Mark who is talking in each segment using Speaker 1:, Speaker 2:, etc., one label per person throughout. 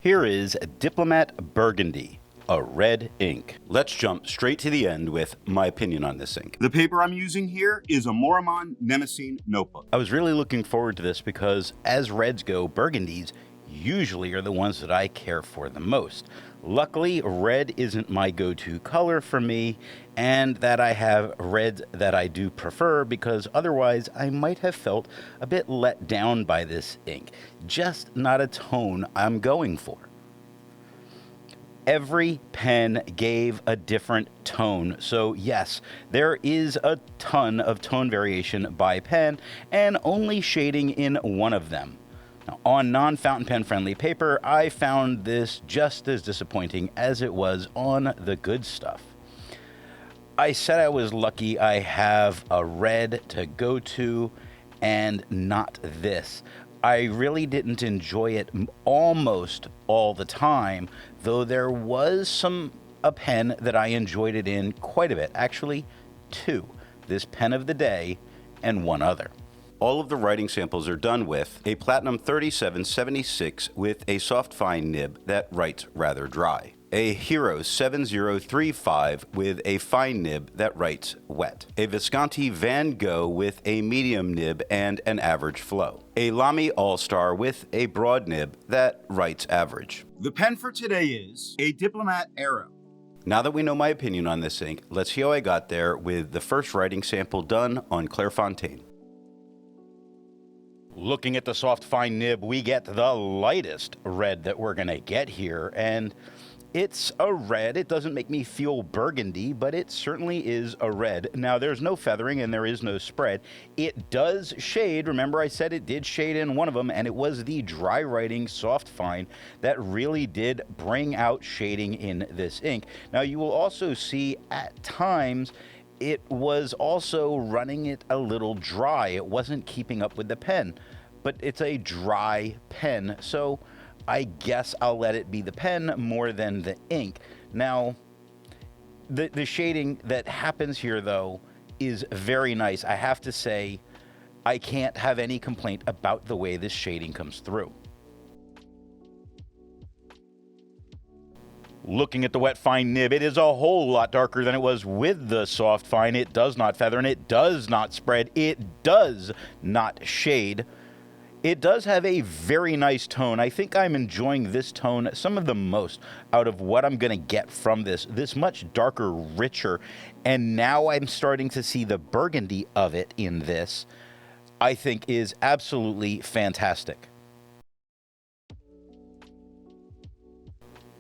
Speaker 1: Here is Diplomat Burgundy, a red ink. Let's jump straight to the end with my opinion on this ink.
Speaker 2: The paper I'm using here is a Maruman Mnemosyne Notebook.
Speaker 1: I was really looking forward to this because as reds go, burgundies usually are the ones that I care for the most. Luckily, red isn't my go-to color for me, and that I have reds that I do prefer because otherwise I might have felt a bit let down by this ink. Just not a tone I'm going for. Every pen gave a different tone, so yes, there is a ton of tone variation by pen and only shading in one of them. Now, on non-fountain pen friendly paper, I found this just as disappointing as it was on the good stuff. I said I was lucky I have a red to go to and not this. I really didn't enjoy it almost all the time, though there was a pen that I enjoyed it in quite a bit. Actually, two. This pen of the day and one other.
Speaker 2: All of the writing samples are done with a Platinum 3776 with a soft fine nib that writes rather dry. A Hero 7035 with a fine nib that writes wet. A Visconti Van Gogh with a medium nib and an average flow. A Lamy All-Star with a broad nib that writes average. The pen for today is a Diplomat Arrow. Now that we know my opinion on this ink, let's see how I got there with the first writing sample done on Clairfontaine.
Speaker 1: Looking at the soft fine nib, we get the lightest red that we're gonna get here, and it's a red. It doesn't make me feel burgundy, but it certainly is a red. Now, there's no feathering and there is no spread. It does shade. Remember I said it did shade in one of them, and it was the dry writing soft fine that really did bring out shading in this ink. Now, you will also see at times it was also running it a little dry. It wasn't keeping up with the pen, but it's a dry pen, so I guess I'll let it be the pen more than the ink. Now, the shading that happens here, though, is very nice. I have to say, I can't have any complaint about the way this shading comes through. Looking at the wet fine nib, it is a whole lot darker than it was with the soft fine. It does not feather and it does not spread. It does not shade. It does have a very nice tone. I think I'm enjoying this tone some of the most out of what I'm going to get from this much darker, richer, and now I'm starting to see the burgundy of it in this, I think is absolutely fantastic.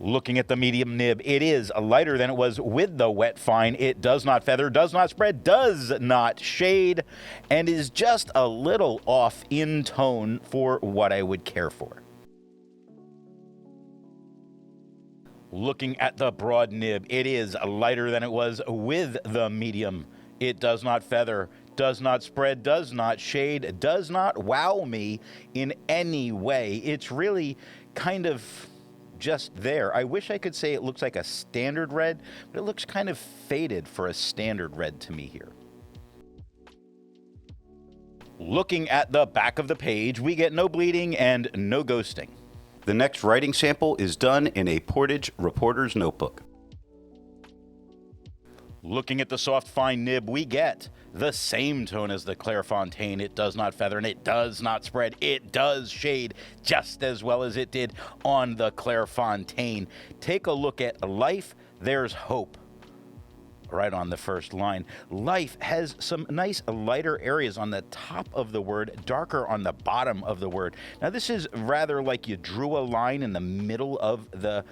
Speaker 1: Looking at the medium nib, it is lighter than it was with the wet fine. It does not feather, does not spread, does not shade, and is just a little off in tone for what I would care for. Looking at the broad nib, it is lighter than it was with the medium. It does not feather, does not spread, does not shade, does not wow me in any way. It's really kind of just there. I wish I could say it looks like a standard red, but it looks kind of faded for a standard red to me here. Looking at the back of the page, we get no bleeding and no ghosting.
Speaker 2: The next writing sample is done in a Portage reporter's notebook.
Speaker 1: Looking at the soft fine nib, we get the same tone as the Clairfontaine. It does not feather and it does not spread. It does shade just as well as it did on the Clairfontaine. Take a look at Life, There's Hope. Right on the first line. Life has some nice lighter areas on the top of the word, darker on the bottom of the word. Now this is rather like you drew a line in the middle of the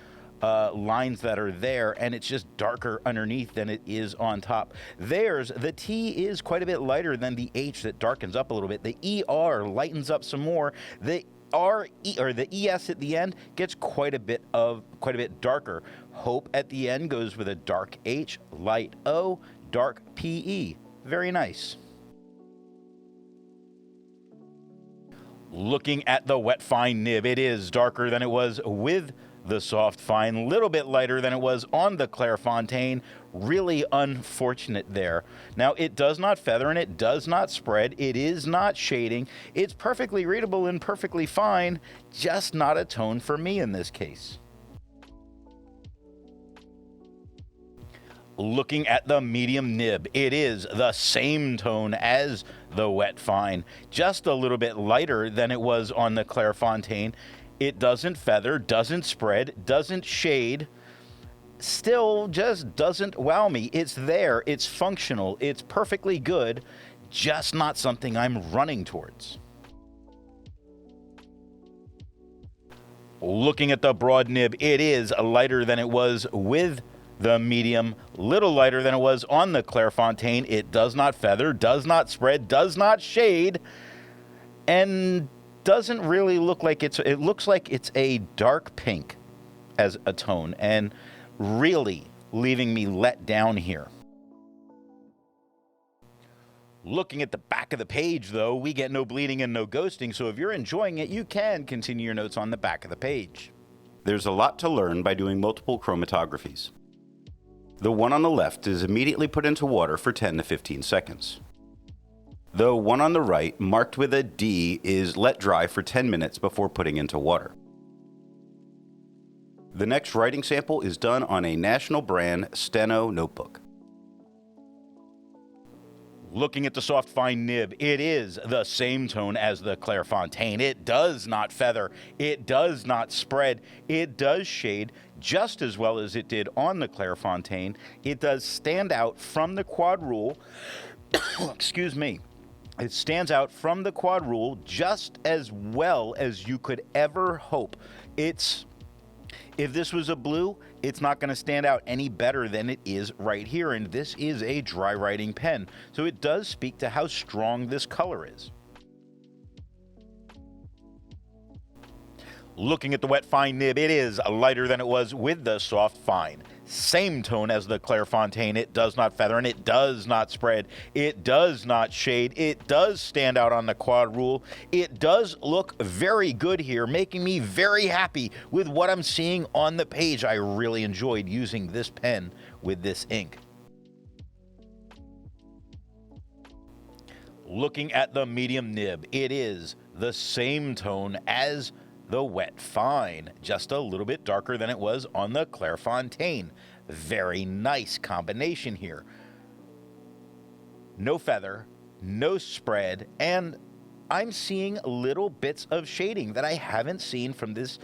Speaker 1: lines that are there, and it's just darker underneath than it is on top. There's the T is quite a bit lighter than the H that darkens up a little bit. The ER lightens up some more. The the ES at the end gets quite a bit darker. Hope at the end goes with a dark H, light O, dark PE. Very nice. Looking at the wet fine nib, it is darker than it was with the soft fine, a little bit lighter than it was on the Clairefontaine. Really unfortunate there. Now, it does not feather and it does not spread. It is not shading. It's perfectly readable and perfectly fine, just not a tone for me in this case. Looking at the medium nib, it is the same tone as the wet fine, just a little bit lighter than it was on the Clairefontaine. It doesn't feather, doesn't spread, doesn't shade, still just doesn't wow me. It's there, it's functional, it's perfectly good, just not something I'm running towards. Looking at the broad nib, it is lighter than it was with the medium, little lighter than it was on the Clairefontaine. It does not feather, does not spread, does not shade, and doesn't really look like it looks like it's a dark pink as a tone, and really leaving me let down here. Looking at the back of the page, though, we get no bleeding and no ghosting, so if you're enjoying it, you can continue your notes on the back of the page.
Speaker 2: There's a lot to learn by doing multiple chromatographies. The one on the left is immediately put into water for 10 to 15 seconds. The one on the right, marked with a D, is let dry for 10 minutes before putting into water. The next writing sample is done on a national brand Steno notebook.
Speaker 1: Looking at the soft fine nib, it is the same tone as the Clairefontaine. It does not feather, it does not spread, it does shade just as well as it did on the Clairefontaine. It does stand out from the quad rule. Excuse me. It stands out from the quad rule just as well as you could ever hope. If this was a blue, it's not going to stand out any better than it is right here, and this is a dry writing pen, so it does speak to how strong this color is. Looking at the wet fine nib, it is lighter than it was with the soft fine. Same tone as the Clairefontaine. It does not feather and it does not spread. It does not shade. It does stand out on the quad rule. It does look very good here, making me very happy with what I'm seeing on the page. I really enjoyed using this pen with this ink. Looking at the medium nib, it is the same tone as the wet fine, just a little bit darker than it was on the Clairefontaine. Very nice combination here. No feather, no spread, and I'm seeing little bits of shading that I haven't seen from this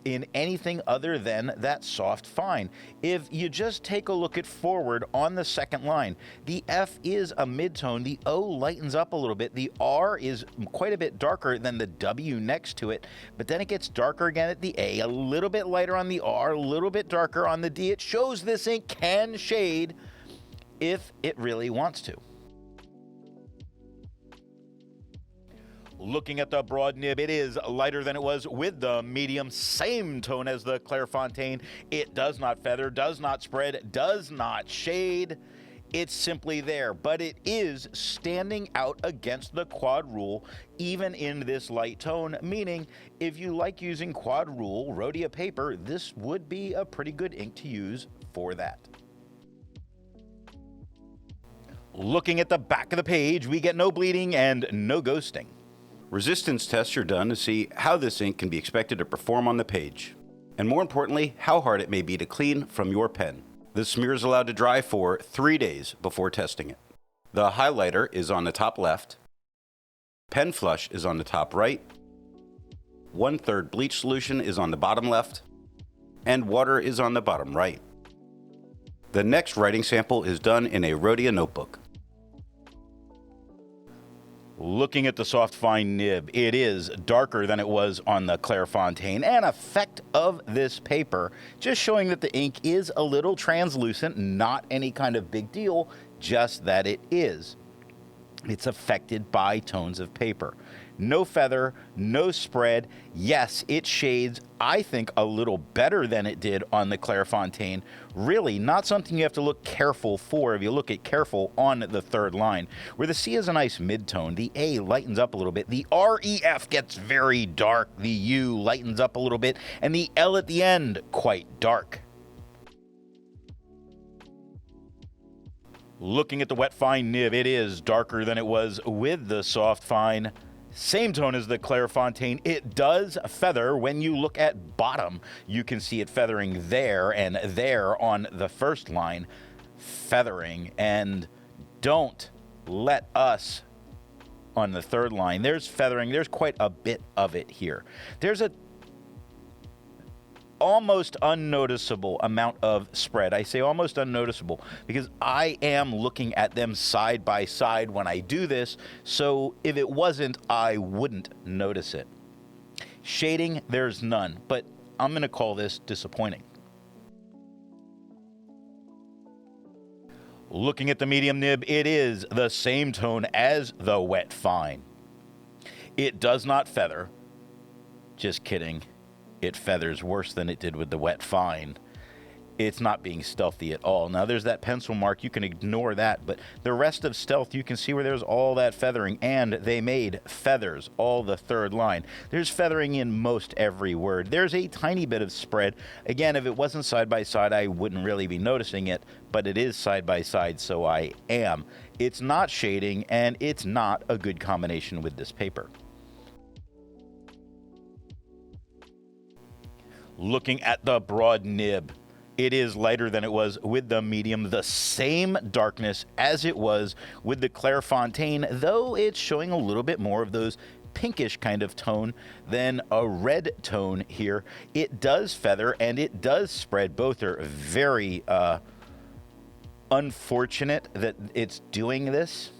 Speaker 1: in anything other than that soft fine. If you just take a look at forward on the second line, the F is a midtone, the O lightens up a little bit, the R is quite a bit darker than the W next to it, but then it gets darker again at the A, a little bit lighter on the R, a little bit darker on the D. It shows this ink can shade if it really wants to. Looking at the broad nib, it is lighter than it was with the medium, same tone as the Clairefontaine. It does not feather, does not spread, does not shade. It's simply there, but it is standing out against the quad rule, even in this light tone, meaning if you like using quad rule Rhodia paper, this would be a pretty good ink to use for that. Looking at the back of the page, we get no bleeding and no ghosting.
Speaker 2: Resistance tests are done to see how this ink can be expected to perform on the page, and more importantly, how hard it may be to clean from your pen. The smear is allowed to dry for 3 days before testing it. The highlighter is on the top left, pen flush is on the top right, 1/3 bleach solution is on the bottom left, and water is on the bottom right. The next writing sample is done in a Rhodia notebook.
Speaker 1: Looking at the soft fine nib, it is darker than it was on the Clairefontaine. An effect of this paper, just showing that the ink is a little translucent, not any kind of big deal, just that it is. It's affected by tones of paper. no feather, no spread. Yes, it shades, I think, a little better than it did on the Clairefontaine. Really, not something you have to look careful for if you look at careful on the third line. Where the C is a nice mid-tone, the A lightens up a little bit, the REF gets very dark, the U lightens up a little bit, and the L at the end, quite dark. Looking at the wet fine nib, it is darker than it was with the soft fine. Same tone as the Clairefontaine. It does feather. When you look at bottom, you can see it feathering there and there on the first line, feathering. And don't let us on the third line. There's feathering. There's quite a bit of it here. There's a almost unnoticeable amount of spread. I say almost unnoticeable because I am looking at them side by side when I do this, so if it wasn't, I wouldn't notice it. Shading, there's none, but I'm going to call this disappointing. Looking at the medium nib, it is the same tone as the wet fine. It does not feather. Just kidding. It feathers worse than it did with the wet fine. It's not being stealthy at all. Now, there's that pencil mark. You can ignore that, but the rest of stealth, you can see where there's all that feathering, and they made feathers all the third line. There's feathering in most every word. There's a tiny bit of spread. Again, if it wasn't side by side, I wouldn't really be noticing it, but it is side by side, so I am. It's not shading, and it's not a good combination with this paper. Looking at the broad nib, it is lighter than it was with the medium, the same darkness as it was with the Clairefontaine, though it's showing a little bit more of those pinkish kind of tone than a red tone here. It does feather and it does spread. Both are very unfortunate that it's doing this,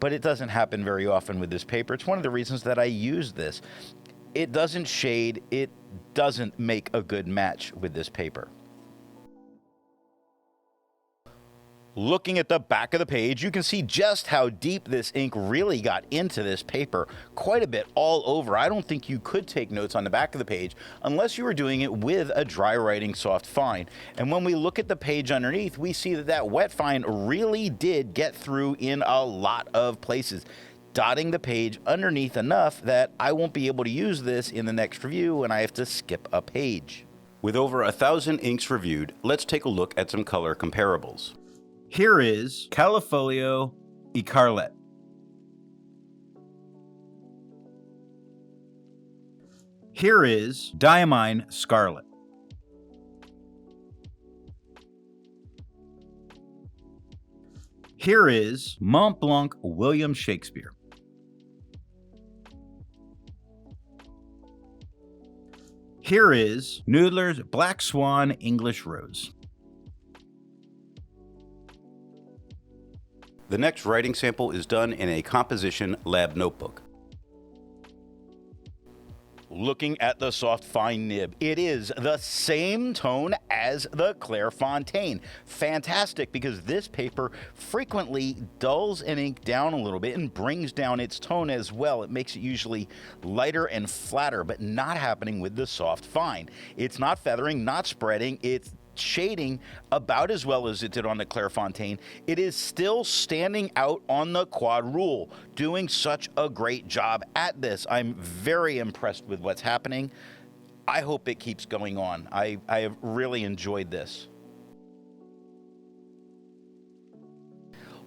Speaker 1: but it doesn't happen very often with this paper. It's one of the reasons that I use this. It doesn't shade, it doesn't make a good match with this paper. Looking at the back of the page, you can see just how deep this ink really got into this paper. Quite a bit all over. I don't think you could take notes on the back of the page unless you were doing it with a dry writing soft fine. And when we look at the page underneath, we see that that wet fine really did get through in a lot of places, dotting the page underneath enough that I won't be able to use this in the next review and I have to skip a page.
Speaker 2: With over 1,000 inks reviewed, let's take a look at some color comparables.
Speaker 3: Here is Califolio Ecarlet. Here is Diamine Scarlet. Here is Mont Blanc William Shakespeare. Here is Noodler's Black Swan English Rose.
Speaker 2: The next writing sample is done in a composition lab notebook.
Speaker 1: Looking at the soft fine nib, it is the same tone as the Clairefontaine. Fantastic, because this paper frequently dulls an ink down a little bit and brings down its tone as well. It makes it usually lighter and flatter, but not happening with the soft fine. It's not feathering, not spreading, it's shading about as well as it did on the Clairefontaine. It is still standing out on the quad rule, doing such a great job at this. I'm very impressed with what's happening. I hope it keeps going on. I have really enjoyed this.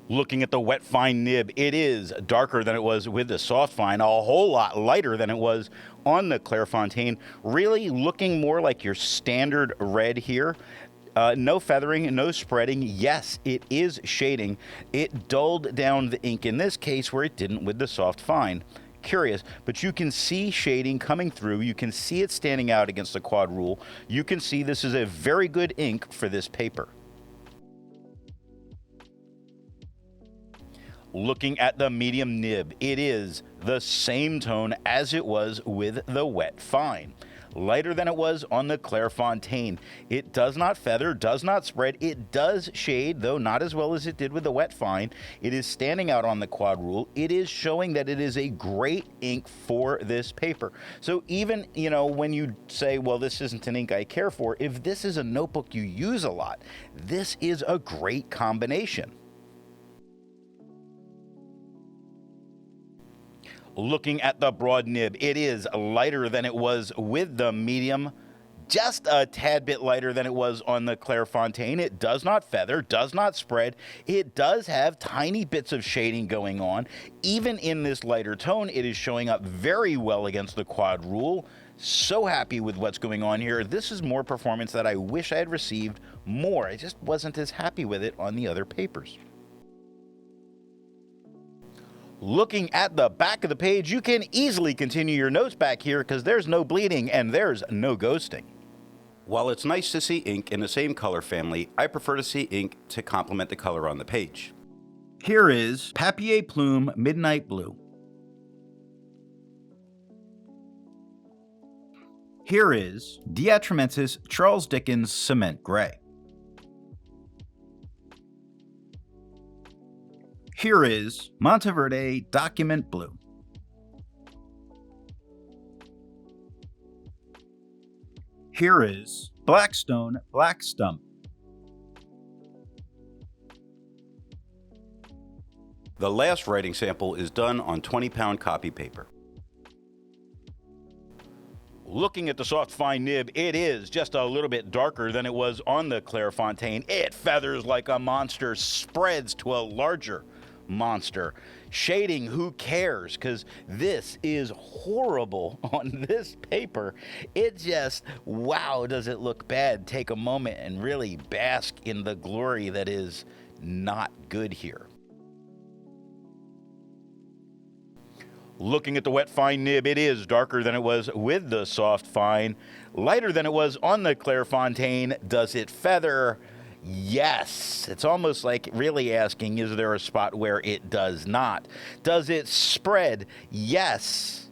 Speaker 1: Looking at the wet fine nib, it is darker than it was with the soft fine, a whole lot lighter than it was on the Clairefontaine, really looking more like your standard red here. No feathering, no spreading. Yes, it is shading. It dulled down the ink in this case where it didn't with the soft fine. Curious, but you can see shading coming through. You can see it standing out against the quad rule. You can see this is a very good ink for this paper. Looking at the medium nib, it is the same tone as it was with the wet fine. lighter than it was on the Clairfontaine. It does not feather, does not spread. It does shade, though not as well as it did with the wet fine. It is standing out on the quad rule. It is showing that it is a great ink for this paper. So even, when you say, well, this isn't an ink I care for, if this is a notebook you use a lot, this is a great combination. Looking at the broad nib, it is lighter than it was with the medium, just a tad bit lighter than it was on the Clairfontaine. It does not feather, does not spread. It does have tiny bits of shading going on. Even in this lighter tone, it is showing up very well against the quad rule. So happy with what's going on here. This is more performance that I wish I had received more. I just wasn't as happy with it on the other papers. Looking at the back of the page, you can easily continue your notes back here because there's no bleeding and there's no ghosting.
Speaker 2: While it's nice to see ink in the same color family, I prefer to see ink to complement the color on the page.
Speaker 3: Here is Papier Plume Midnight Blue. Here is Diatramentis Charles Dickens Cement Gray. Here is Monteverde Document Blue. Here is Blackstone Black Stump.
Speaker 2: The last writing sample is done on 20-pound copy paper.
Speaker 1: Looking at the soft fine nib, it is just a little bit darker than it was on the Clairfontaine. It feathers like a monster, spreads to a larger monster. Shading, who cares? Because this is horrible on this paper. It just, wow, does it look bad. Take a moment and really bask in the glory that is not good here. Looking at the wet fine nib, it is darker than it was with the soft fine, lighter than it was on the Clairfontaine. Does it feather? Yes. It's almost like really asking, is there a spot where it does not? Does it spread? Yes.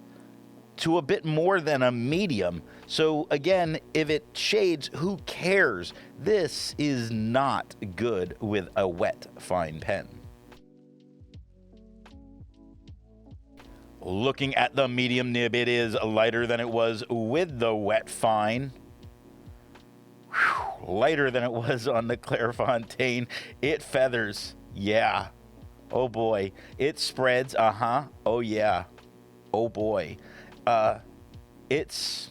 Speaker 1: To a bit more than a medium. So again, if it shades, who cares? This is not good with a wet fine pen. Looking at the medium nib, it is lighter than it was with the wet fine. Whew, lighter than it was on the Clairfontaine. It feathers. Yeah. Oh boy. It spreads. Oh yeah. Oh boy. It's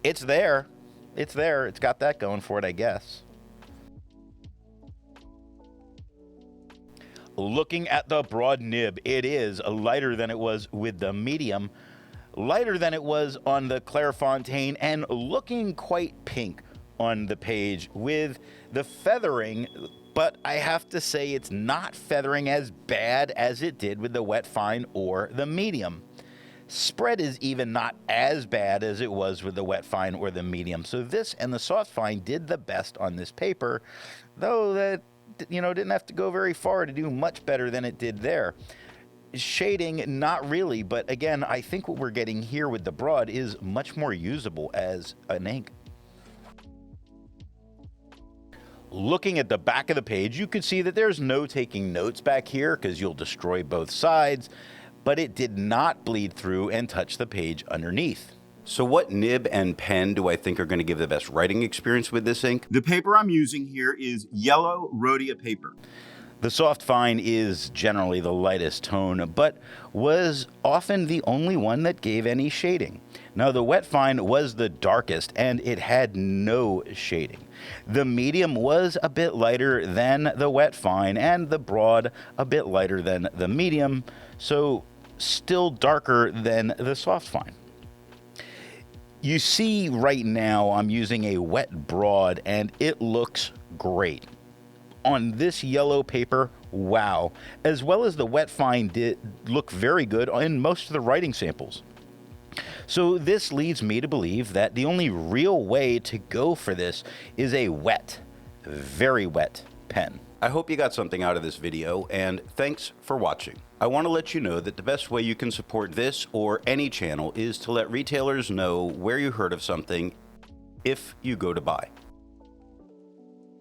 Speaker 1: there. It's there. It's got that going for it, I guess. Looking at the broad nib, it is lighter than it was with the medium, lighter than it was on the Clairfontaine, and looking quite pink on the page with the feathering, but I have to say it's not feathering as bad as it did with the wet fine or the medium. Spread is even not as bad as it was with the wet fine or the medium. So this and the soft fine did the best on this paper, though that didn't have to go very far to do much better than it did there. Shading, not really, but again, I think what we're getting here with the broad is much more usable as an ink. Looking at the back of the page, you can see that there's no taking notes back here because you'll destroy both sides, but it did not bleed through and touch the page underneath.
Speaker 2: So what nib and pen do I think are going to give the best writing experience with this ink?
Speaker 3: The paper I'm using here is yellow Rhodia paper.
Speaker 1: The soft fine is generally the lightest tone, but was often the only one that gave any shading. Now, the wet fine was the darkest, and it had no shading. The medium was a bit lighter than the wet fine, and the broad a bit lighter than the medium, so still darker than the soft fine. You see right now I'm using a wet broad, and it looks great. On this yellow paper, wow. As well as the wet fine did look very good in most of the writing samples. So this leads me to believe that the only real way to go for this is a wet, very wet pen.
Speaker 2: I hope you got something out of this video, and thanks for watching. I want to let you know that the best way you can support this or any channel is to let retailers know where you heard of something if you go to buy.